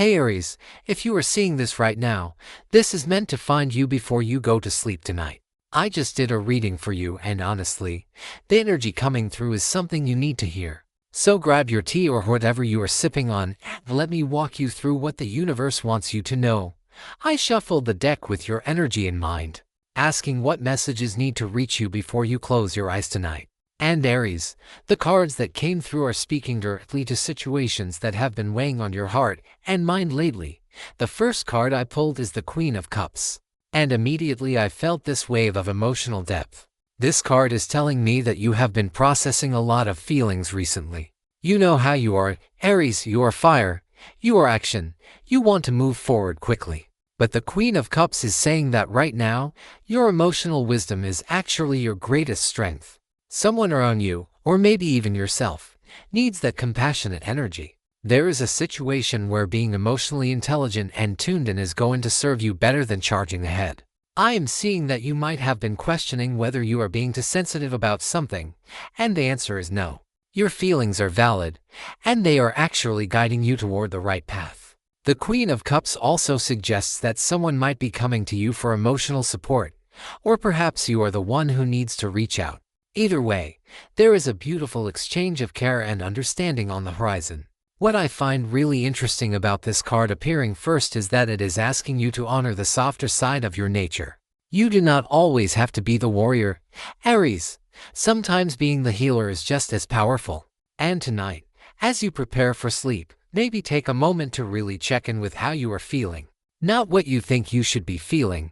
Hey Aries, if you are seeing this right now, this is meant to find you before you go to sleep tonight. I just did a reading for you and honestly, the energy coming through is something you need to hear. So grab your tea or whatever you are sipping on and let me walk you through what the universe wants you to know. I shuffled the deck with your energy in mind, asking what messages need to reach you before you close your eyes tonight. And Aries, the cards that came through are speaking directly to situations that have been weighing on your heart and mind lately. The first card I pulled is the Queen of Cups. And immediately I felt this wave of emotional depth. This card is telling me that you have been processing a lot of feelings recently. You know how you are, Aries, you are fire, you are action, you want to move forward quickly. But the Queen of Cups is saying that right now, your emotional wisdom is actually your greatest strength. Someone around you, or maybe even yourself, needs that compassionate energy. There is a situation where being emotionally intelligent and tuned in is going to serve you better than charging ahead. I am seeing that you might have been questioning whether you are being too sensitive about something, and the answer is no. Your feelings are valid, and they are actually guiding you toward the right path. The Queen of Cups also suggests that someone might be coming to you for emotional support, or perhaps you are the one who needs to reach out. Either way, there is a beautiful exchange of care and understanding on the horizon. What I find really interesting about this card appearing first is that it is asking you to honor the softer side of your nature. You do not always have to be the warrior, Aries. Sometimes being the healer is just as powerful. And tonight, as you prepare for sleep, maybe take a moment to really check in with how you are feeling. Not what you think you should be feeling,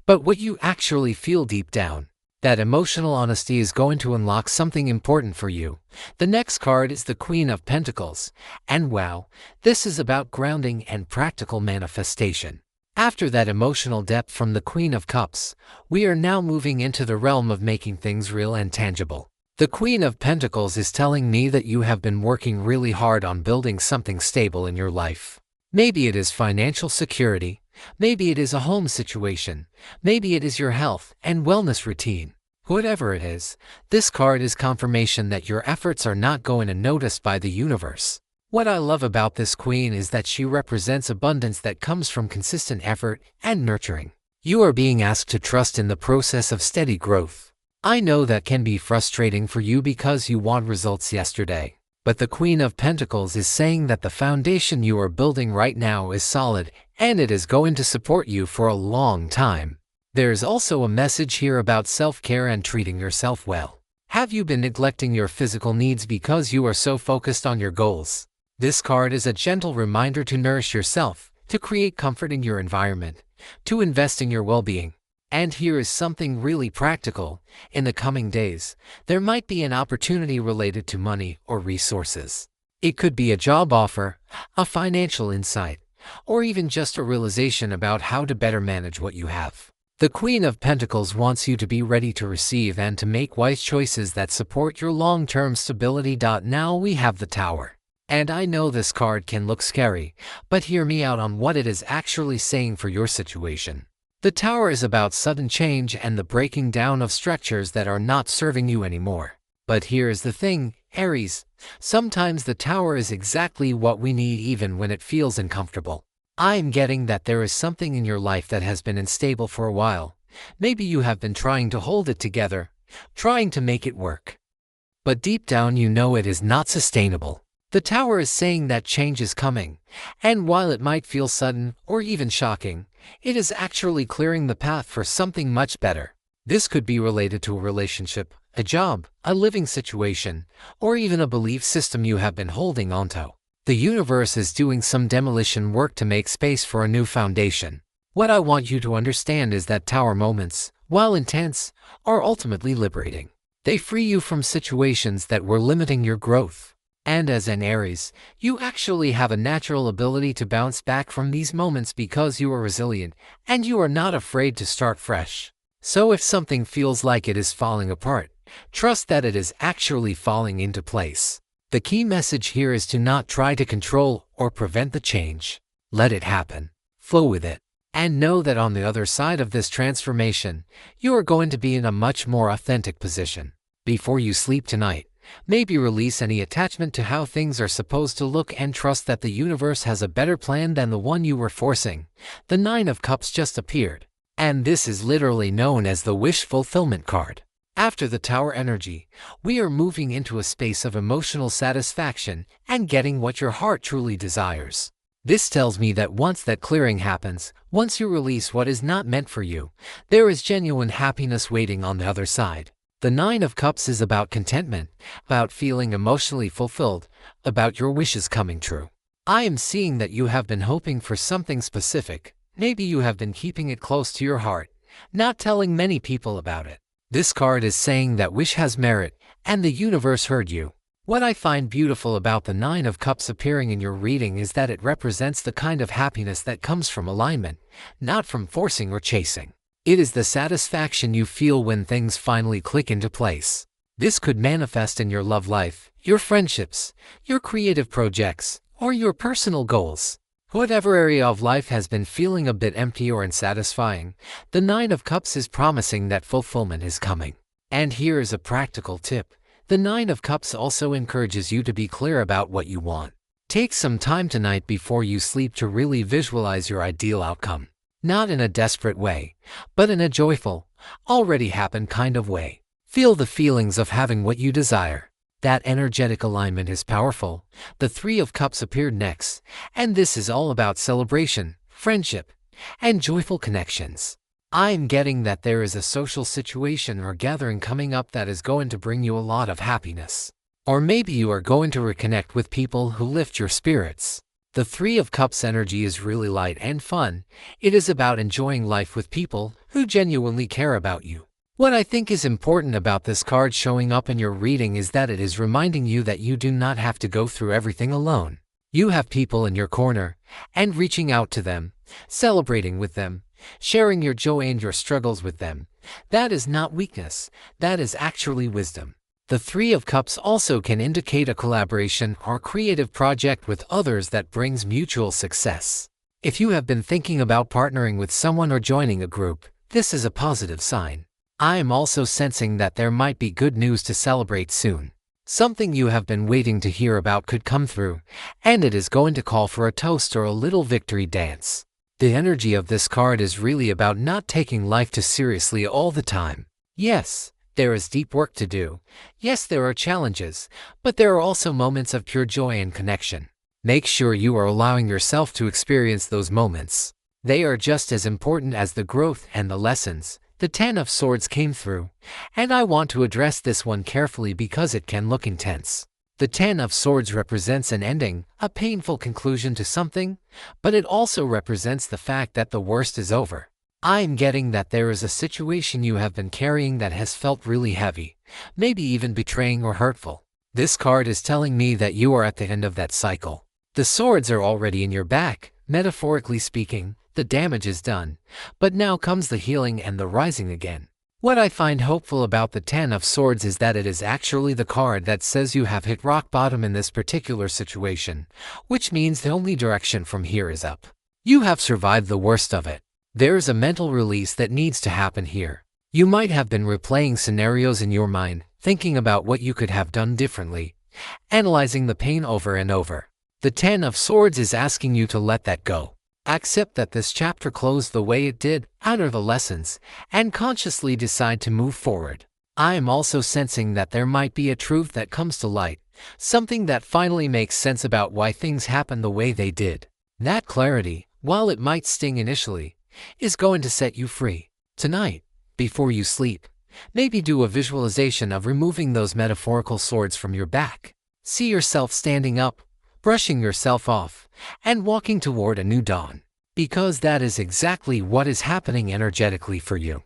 but what you actually feel deep down. That emotional honesty is going to unlock something important for you. The next card is the Queen of Pentacles, and wow, this is about grounding and practical manifestation. After that emotional depth from the Queen of Cups, we are now moving into the realm of making things real and tangible. The Queen of Pentacles is telling me that you have been working really hard on building something stable in your life. Maybe it is financial security, maybe it is a home situation, maybe it is your health and wellness routine. Whatever it is, this card is confirmation that your efforts are not going unnoticed by the universe. What I love about this queen is that she represents abundance that comes from consistent effort and nurturing. You are being asked to trust in the process of steady growth. I know that can be frustrating for you because you want results yesterday. But the Queen of Pentacles is saying that the foundation you are building right now is solid, and it is going to support you for a long time. There is also a message here about self-care and treating yourself well. Have you been neglecting your physical needs because you are so focused on your goals? This card is a gentle reminder to nourish yourself, to create comfort in your environment, to invest in your well-being. And here is something really practical. In the coming days, there might be an opportunity related to money or resources. It could be a job offer, a financial insight, or even just a realization about how to better manage what you have. The Queen of Pentacles wants you to be ready to receive and to make wise choices that support your long-term stability. Now we have the Tower. And I know this card can look scary, but hear me out on what it is actually saying for your situation. The Tower is about sudden change and the breaking down of structures that are not serving you anymore. But here is the thing, Aries, sometimes the Tower is exactly what we need even when it feels uncomfortable. I'm getting that there is something in your life that has been unstable for a while. Maybe you have been trying to hold it together, trying to make it work. But deep down you know it is not sustainable. The Tower is saying that change is coming, and while it might feel sudden or even shocking, it is actually clearing the path for something much better. This could be related to a relationship, a job, a living situation, or even a belief system you have been holding onto. The universe is doing some demolition work to make space for a new foundation. What I want you to understand is that Tower moments, while intense, are ultimately liberating. They free you from situations that were limiting your growth. And as an Aries, you actually have a natural ability to bounce back from these moments because you are resilient and you are not afraid to start fresh. So if something feels like it is falling apart, trust that it is actually falling into place. The key message here is to not try to control or prevent the change. Let it happen. Flow with it. And know that on the other side of this transformation, you are going to be in a much more authentic position. Before you sleep tonight, Maybe release any attachment to how things are supposed to look and trust that the universe has a better plan than the one you were forcing. The Nine of Cups just appeared, and this is literally known as the wish fulfillment card. After the Tower energy, we are moving into a space of emotional satisfaction and getting what your heart truly desires. This tells me that once that clearing happens, once you release what is not meant for you, there is genuine happiness waiting on the other side. The Nine of Cups is about contentment, about feeling emotionally fulfilled, about your wishes coming true. I am seeing that you have been hoping for something specific. Maybe you have been keeping it close to your heart, not telling many people about it. This card is saying that wish has merit, and the universe heard you. What I find beautiful about the Nine of Cups appearing in your reading is that it represents the kind of happiness that comes from alignment, not from forcing or chasing. It is the satisfaction you feel when things finally click into place. This could manifest in your love life, your friendships, your creative projects, or your personal goals. Whatever area of life has been feeling a bit empty or unsatisfying, the Nine of Cups is promising that fulfillment is coming. And here is a practical tip. The Nine of Cups also encourages you to be clear about what you want. Take some time tonight before you sleep to really visualize your ideal outcome. Not in a desperate way, but in a joyful, already happened kind of way. Feel the feelings of having what you desire. That energetic alignment is powerful. The Three of Cups appeared next, and this is all about celebration, friendship, and joyful connections. I'm getting that there is a social situation or gathering coming up that is going to bring you a lot of happiness. Or maybe you are going to reconnect with people who lift your spirits. The Three of Cups energy is really light and fun. It is about enjoying life with people who genuinely care about you. What I think is important about this card showing up in your reading is that it is reminding you that you do not have to go through everything alone. You have people in your corner, and reaching out to them, celebrating with them, sharing your joy and your struggles with them. That is not weakness, that is actually wisdom. The Three of Cups also can indicate a collaboration or creative project with others that brings mutual success. If you have been thinking about partnering with someone or joining a group, this is a positive sign. I am also sensing that there might be good news to celebrate soon. Something you have been waiting to hear about could come through, and it is going to call for a toast or a little victory dance. The energy of this card is really about not taking life too seriously all the time. Yes, there is deep work to do. Yes, there are challenges, but there are also moments of pure joy and connection. Make sure you are allowing yourself to experience those moments. They are just as important as the growth and the lessons. The Ten of Swords came through, and I want to address this one carefully because it can look intense. The Ten of Swords represents an ending, a painful conclusion to something, but it also represents the fact that the worst is over. I'm getting that there is a situation you have been carrying that has felt really heavy, maybe even betraying or hurtful. This card is telling me that you are at the end of that cycle. The swords are already in your back, metaphorically speaking. The damage is done, but now comes the healing and the rising again. What I find hopeful about the Ten of Swords is that it is actually the card that says you have hit rock bottom in this particular situation, which means the only direction from here is up. You have survived the worst of it. There is a mental release that needs to happen here. You might have been replaying scenarios in your mind, thinking about what you could have done differently, analyzing the pain over and over. The Ten of Swords is asking you to let that go. Accept that this chapter closed the way it did, honor the lessons, and consciously decide to move forward. I am also sensing that there might be a truth that comes to light, something that finally makes sense about why things happen the way they did. That clarity, while it might sting initially, is going to set you free. Tonight, before you sleep, maybe do a visualization of removing those metaphorical swords from your back. See yourself standing up, brushing yourself off, and walking toward a new dawn. Because that is exactly what is happening energetically for you.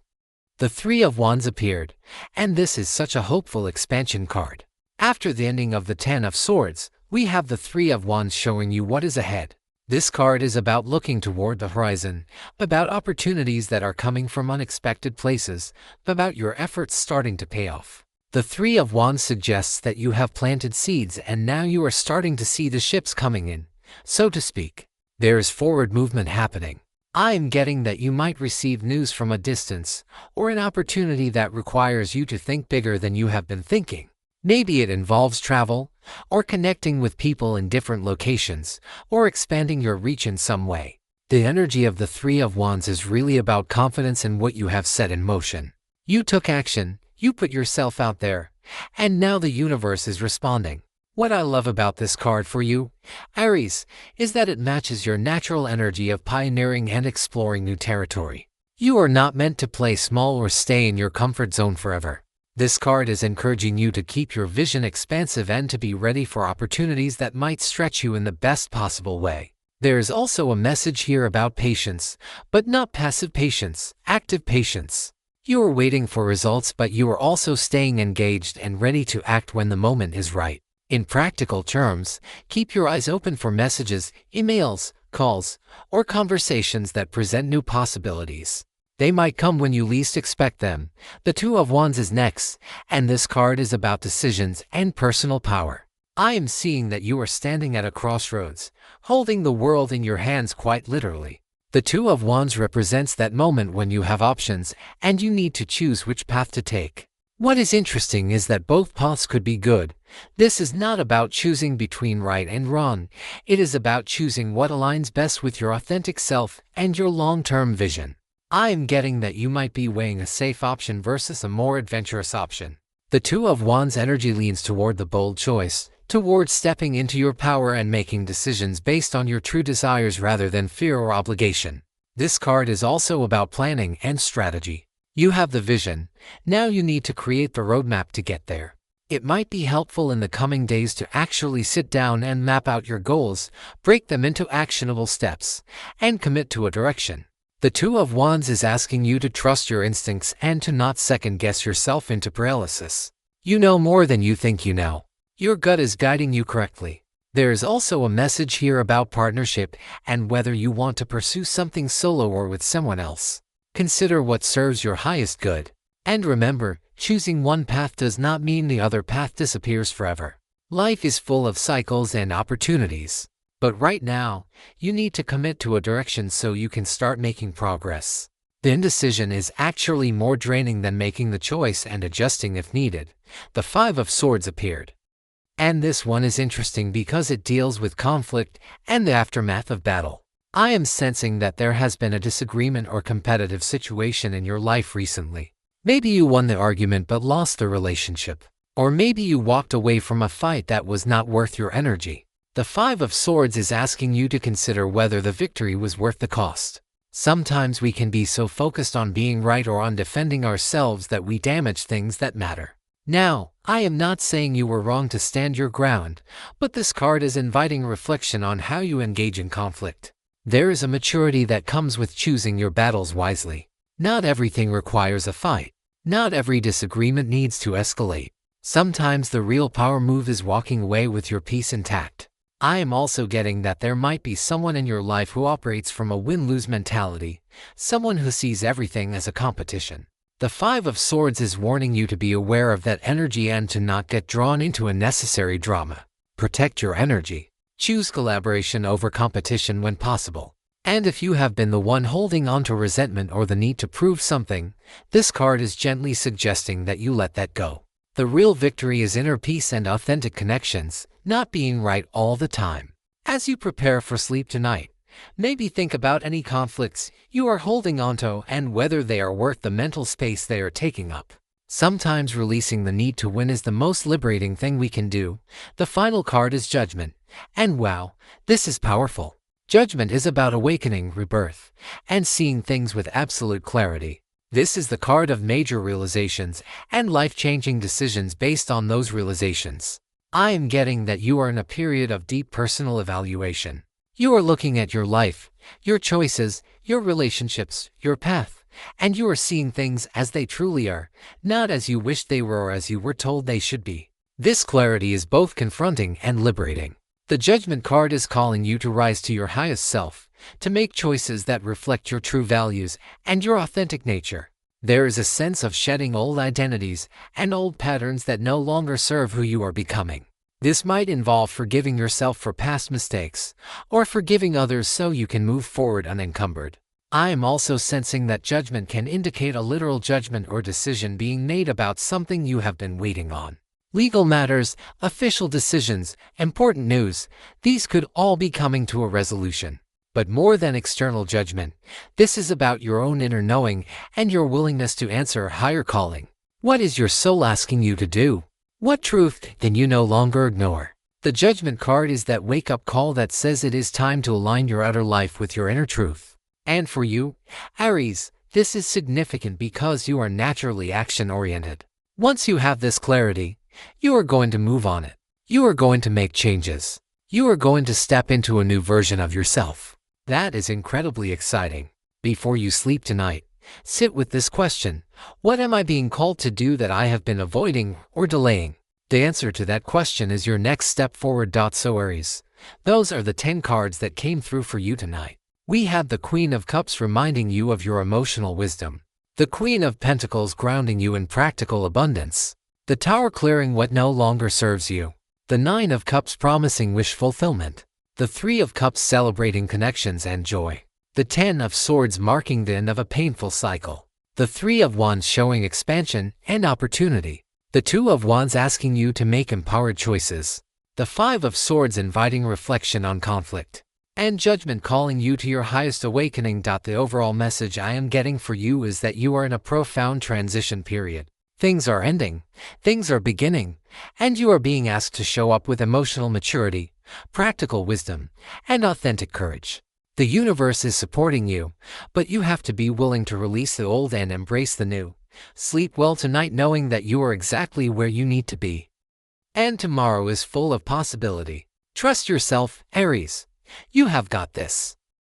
The Three of Wands appeared, and this is such a hopeful expansion card. After the ending of the Ten of Swords, we have the Three of Wands showing you what is ahead. This card is about looking toward the horizon, about opportunities that are coming from unexpected places, about your efforts starting to pay off. The Three of Wands suggests that you have planted seeds and now you are starting to see the ships coming in, so to speak. There is forward movement happening. I am getting that you might receive news from a distance, or an opportunity that requires you to think bigger than you have been thinking. Maybe it involves travel, or connecting with people in different locations, or expanding your reach in some way. The energy of the Three of Wands is really about confidence in what you have set in motion. You took action, you put yourself out there, and now the universe is responding. What I love about this card for you, Aries, is that it matches your natural energy of pioneering and exploring new territory. You are not meant to play small or stay in your comfort zone forever. This card is encouraging you to keep your vision expansive and to be ready for opportunities that might stretch you in the best possible way. There is also a message here about patience, but not passive patience, active patience. You are waiting for results, but you are also staying engaged and ready to act when the moment is right. In practical terms, keep your eyes open for messages, emails, calls, or conversations that present new possibilities. They might come when you least expect them. The Two of Wands is next, and this card is about decisions and personal power. I am seeing that you are standing at a crossroads, holding the world in your hands quite literally. The Two of Wands represents that moment when you have options and you need to choose which path to take. What is interesting is that both paths could be good. This is not about choosing between right and wrong. It is about choosing what aligns best with your authentic self and your long-term vision. I am getting that you might be weighing a safe option versus a more adventurous option. The Two of Wands energy leans toward the bold choice, toward stepping into your power and making decisions based on your true desires rather than fear or obligation. This card is also about planning and strategy. You have the vision, now you need to create the roadmap to get there. It might be helpful in the coming days to actually sit down and map out your goals, break them into actionable steps, and commit to a direction. The Two of Wands is asking you to trust your instincts and to not second-guess yourself into paralysis. You know more than you think you know. Your gut is guiding you correctly. There is also a message here about partnership and whether you want to pursue something solo or with someone else. Consider what serves your highest good. And remember, choosing one path does not mean the other path disappears forever. Life is full of cycles and opportunities. But right now, you need to commit to a direction so you can start making progress. The indecision is actually more draining than making the choice and adjusting if needed. The Five of Swords appeared. And this one is interesting because it deals with conflict and the aftermath of battle. I am sensing that there has been a disagreement or competitive situation in your life recently. Maybe you won the argument but lost the relationship. Or maybe you walked away from a fight that was not worth your energy. The Five of Swords is asking you to consider whether the victory was worth the cost. Sometimes we can be so focused on being right or on defending ourselves that we damage things that matter. Now, I am not saying you were wrong to stand your ground, but this card is inviting reflection on how you engage in conflict. There is a maturity that comes with choosing your battles wisely. Not everything requires a fight. Not every disagreement needs to escalate. Sometimes the real power move is walking away with your peace intact. I am also getting that there might be someone in your life who operates from a win-lose mentality, someone who sees everything as a competition. The Five of Swords is warning you to be aware of that energy and to not get drawn into unnecessary drama. Protect your energy. Choose collaboration over competition when possible. And if you have been the one holding on to resentment or the need to prove something, this card is gently suggesting that you let that go. The real victory is inner peace and authentic connections, not being right all the time. As you prepare for sleep tonight, maybe think about any conflicts you are holding onto and whether they are worth the mental space they are taking up. Sometimes releasing the need to win is the most liberating thing we can do. The final card is Judgment. And wow, this is powerful. Judgment is about awakening, rebirth, and seeing things with absolute clarity. This is the card of major realizations and life-changing decisions based on those realizations. I am getting that you are in a period of deep personal evaluation. You are looking at your life, your choices, your relationships, your path, and you are seeing things as they truly are, not as you wish they were or as you were told they should be. This clarity is both confronting and liberating. The Judgment card is calling you to rise to your highest self, to make choices that reflect your true values and your authentic nature. There is a sense of shedding old identities and old patterns that no longer serve who you are becoming. This might involve forgiving yourself for past mistakes, or forgiving others so you can move forward unencumbered. I am also sensing that Judgment can indicate a literal judgment or decision being made about something you have been waiting on. Legal matters, official decisions, important news, these could all be coming to a resolution. But more than external judgment, this is about your own inner knowing and your willingness to answer a higher calling. What is your soul asking you to do? What truth can you no longer ignore? The Judgment card is that wake-up call that says it is time to align your outer life with your inner truth. And for you, Aries, this is significant because you are naturally action-oriented. Once you have this clarity, you are going to move on it. You are going to make changes. You are going to step into a new version of yourself. That is incredibly exciting. Before you sleep tonight, sit with this question. What am I being called to do that I have been avoiding or delaying? The answer to that question is your next step forward. So Aries, those are the 10 cards that came through for you tonight. We have the Queen of Cups reminding you of your emotional wisdom. The Queen of Pentacles grounding you in practical abundance. The Tower clearing what no longer serves you. The Nine of Cups promising wish fulfillment. The Three of Cups celebrating connections and joy. The Ten of Swords marking the end of a painful cycle. The Three of Wands showing expansion and opportunity. The Two of Wands asking you to make empowered choices. The Five of Swords inviting reflection on conflict. And Judgment calling you to your highest awakening. The overall message I am getting for you is that you are in a profound transition period. Things are ending, things are beginning, and you are being asked to show up with emotional maturity, practical wisdom, and authentic courage. The universe is supporting you, but you have to be willing to release the old and embrace the new. Sleep well tonight knowing that you are exactly where you need to be. And tomorrow is full of possibility. Trust yourself, Aries. You have got this.